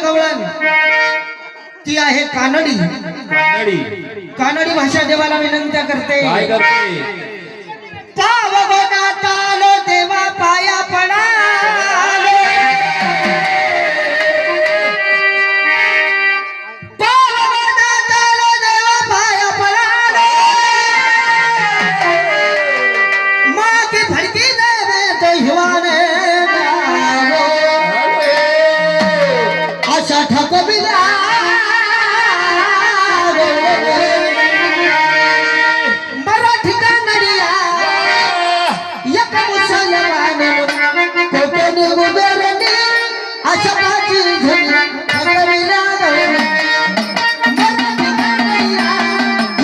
गवळण ती आहे कानडी. कानडी भाषा देवाला विनंती करते. काय करते? पावनातालो देवा पाया पडालो, पावनातालो देवा पाया पडालो, मागे फडकी देवे तो हिवाने गालो, अशा ठकविला मराठी कानडिया एक मुसलमान कोकणी उदरणी अशा माझी झुनी ठकविला गवळण. मराठी कानडिया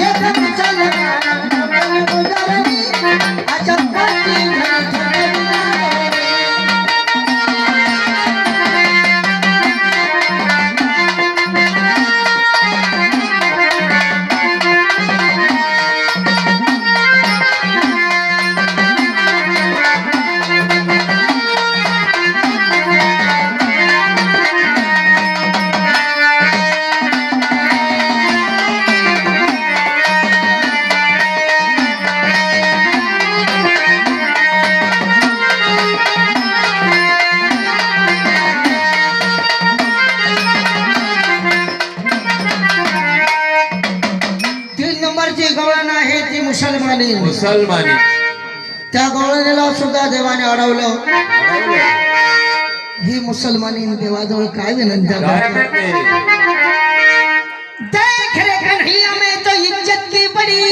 एक मुसलमान कोकणी उदरणी अशा माझी झुनी ठकविला गवळण. गवळण आहे ती मुसलमानी. त्या गवळणीला सुद्धा देवाने अडवलं. ही मुसलमानी देवाजवळ काय विनंती करते? देख रे कन्हैया में तो इज्जत की बड़ी,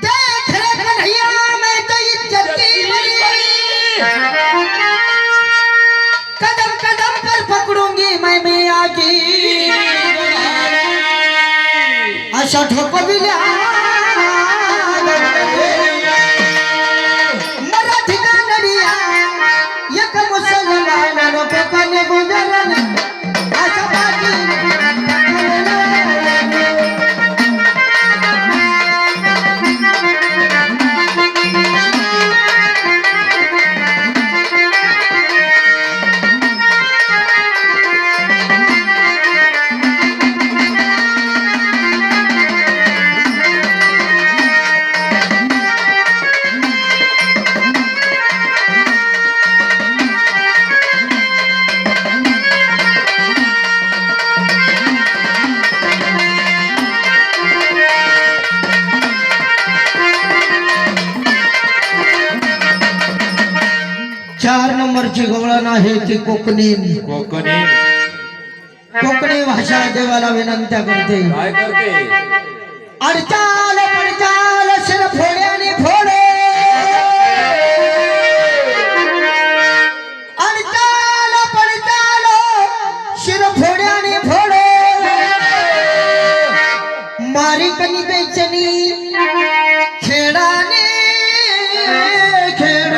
देख रे कन्हैया में तो इज्जत की बड़ी, कदम कदम पर पकड़ूंगी मैं मियां की, अशा ठोकविल्या मराठी कानडिया एक मुसलमान कोकणी उदरणी अशा माझी चार नंबरची गवळण आहे ती कोकणी. कोकणी भाषा देवाला विनंत्या करते. काय करते? अडचाल पडचाल शिर फोड्याने फोडे, अडचाल पडचाल शिर फोड्याने फोडे, मारी कनी बेचनी खेळाने खेळ,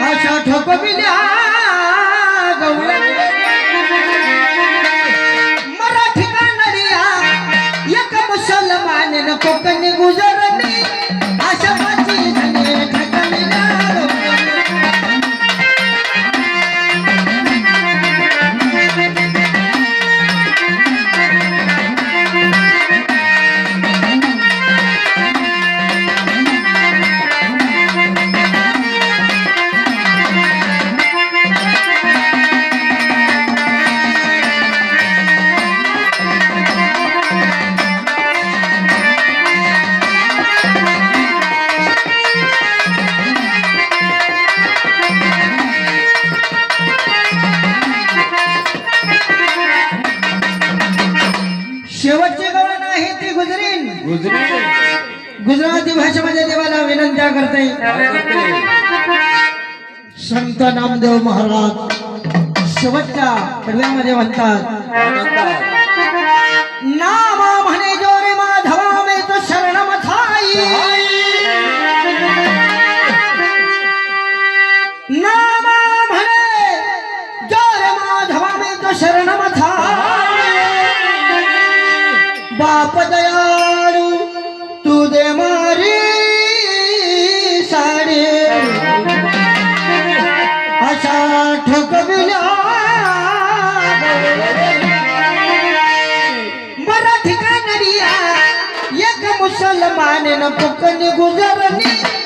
अशा ठोकविल्या गवळण मराठी कानडिया एक मुसलमान कोकणी गुजरणी अशा माझी झुनी ठकविल्या गवळण. शेवटची गवळण आहे ती गुजरीन. गुजराती भाषेमध्ये देवाला विनंत्या करते. संत नामदेव महाराज शेवटच्या कडव्यामध्ये म्हणतात, नाम म्हणे जोरे माधवा में तो शरणम थाई, नाम म्हणे जोरे माधवा में तो शरणम थाई, बाप दयाळू तू दे मारी साडी, न फुकनी गुजरणी